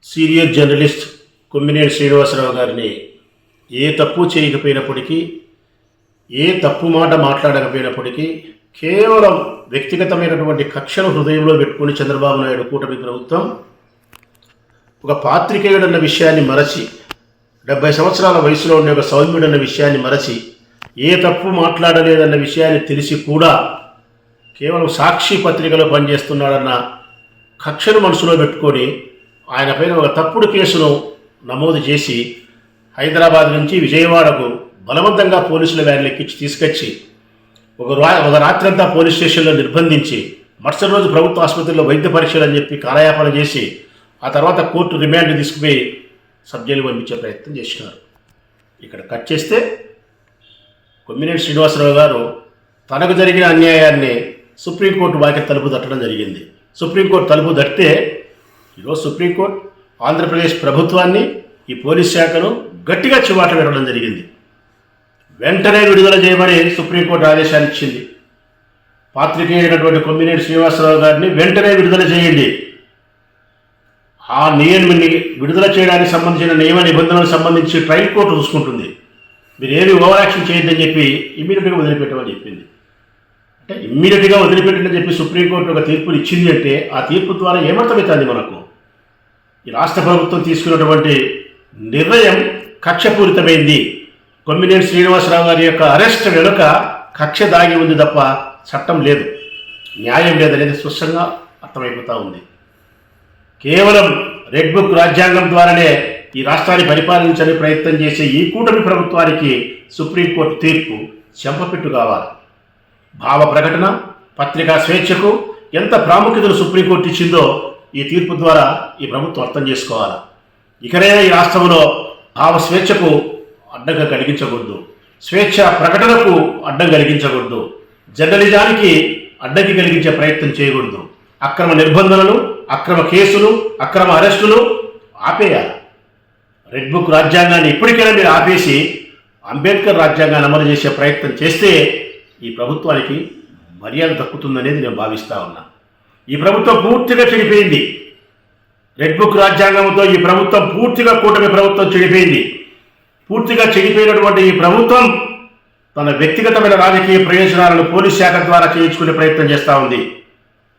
Senior journalist Kommineni Srinivasarao గారిని ఏ తప్పు చేయకపోయినప్పటికీ, ఏ తప్పు మాట మాట్లాడకపోయినప్పటికీ కేవలం వ్యక్తిగతమైనటువంటి కక్షను హృదయంలో పెట్టుకుని చంద్రబాబు నాయుడు కూటమి ప్రభుత్వం ఒక పాత్రికేయుడన్న విషయాన్ని మరచి, 70 సంవత్సరాల వయసులో ఉండే ఒక సౌమ్యుడన్న విషయాన్ని మరచి, ఏ తప్పు మాట్లాడలేదన్న విషయాన్ని తెలిసి కూడా కేవలం సాక్షి పత్రికలో పనిచేస్తున్నాడన్న కక్షను మనసులో పెట్టుకొని ఆయన పైన ఒక తప్పుడు కేసును నమోదు చేసి హైదరాబాద్ నుంచి విజయవాడకు బలవంతంగా పోలీసుల వ్యాన్లు ఎక్కించి తీసుకొచ్చి ఒక రాత్రంతా పోలీస్ స్టేషన్లో నిర్బంధించి మరుసటి రోజు ప్రభుత్వ ఆసుపత్రిలో వైద్య పరీక్షలు అని చెప్పి కాలయాపన చేసి ఆ తర్వాత కోర్టు రిమాండ్ తీసుకుపోయి సబ్ జైలు పంపించే ప్రయత్నం చేసినారు. ఇక్కడ కట్ చేస్తే కొమ్మినేని శ్రీనివాసరావు గారు తనకు జరిగిన అన్యాయాన్ని సుప్రీంకోర్టు వాకిలి తలుపు తట్టడం జరిగింది. సుప్రీంకోర్టు తలుపు తట్టితే ఈరోజు సుప్రీంకోర్టు ఆంధ్రప్రదేశ్ ప్రభుత్వాన్ని, ఈ పోలీస్ శాఖను గట్టిగా చివాట పెట్టడం జరిగింది. వెంటనే విడుదల చేయమని సుప్రీంకోర్టు ఆదేశాలు ఇచ్చింది. పాత్రికేయుడైనటువంటి కొమ్మినేని శ్రీనివాసరావు గారిని వెంటనే విడుదల చేయండి. ఆ విడుదల చేయడానికి సంబంధించిన నియమ నిబంధనలకు సంబంధించి ట్రయల్ కోర్టు చూసుకుంటుంది. మీరు ఏమి ఓవర్ యాక్షన్ చేయొద్దని చెప్పి ఇమ్మీడియట్గా వదిలిపెట్టమని చెప్పింది. అంటే ఇమ్మీడియట్గా వదిలిపెట్టని చెప్పి సుప్రీంకోర్టు ఒక తీర్పుని ఇచ్చింది అంటే ఆ తీర్పు ద్వారా ఏమర్థమవుతుంది మనకు? ఈ రాష్ట్ర ప్రభుత్వం తీసుకున్నటువంటి నిర్ణయం కక్షపూరితమైంది. కొమ్మినేని శ్రీనివాసరావు గారి యొక్క అరెస్ట్ వెనుక కక్ష దాగి ఉంది తప్ప చట్టం లేదు, న్యాయం లేదనేది స్పష్టంగా అర్థమైపోతూ ఉంది. కేవలం రెడ్ బుక్ రాజ్యాంగం ద్వారానే ఈ రాష్ట్రాన్ని పరిపాలించని ప్రయత్నం చేసే ఈ కూటమి ప్రభుత్వానికి సుప్రీంకోర్టు తీర్పు చెంపపెట్టు కావాలి. భావ ప్రకటన, పత్రికా స్వేచ్ఛకు ఎంత ప్రాముఖ్యతను సుప్రీంకోర్టు ఇచ్చిందో ఈ తీర్పు ద్వారా ఈ ప్రభుత్వం అర్థం చేసుకోవాలి. ఇకనైనా ఈ రాష్ట్రంలో భావ స్వేచ్ఛకు అడ్డంగా కలిగించకూడదు, స్వేచ్ఛ ప్రకటనకు అడ్డం కలిగించకూడదు, జర్నలిజానికి అడ్డంకి కలిగించే ప్రయత్నం చేయకూడదు. అక్రమ నిర్బంధనలు, అక్రమ కేసులు, అక్రమ అరెస్టులు ఆపేయాలి. రెడ్ బుక్ రాజ్యాంగాన్ని ఇప్పటికైనా మీరు ఆపేసి అంబేద్కర్ రాజ్యాంగాన్ని అమలు చేసే ప్రయత్నం చేస్తే ఈ ప్రభుత్వానికి మర్యాద దక్కుతుందనేది నేను భావిస్తూ ఉన్నా. ఈ ప్రభుత్వం పూర్తిగా చెడిపోయింది. రెడ్ బుక్ రాజ్యాంగంతో ఈ ప్రభుత్వం పూర్తిగా కూటమి ప్రభుత్వం చెడిపోయింది. పూర్తిగా చెడిపోయినటువంటి ఈ ప్రభుత్వం తన వ్యక్తిగతమైన రాజకీయ ప్రయోజనాలను పోలీస్ శాఖ ద్వారా చేయించుకునే ప్రయత్నం చేస్తూ ఉంది.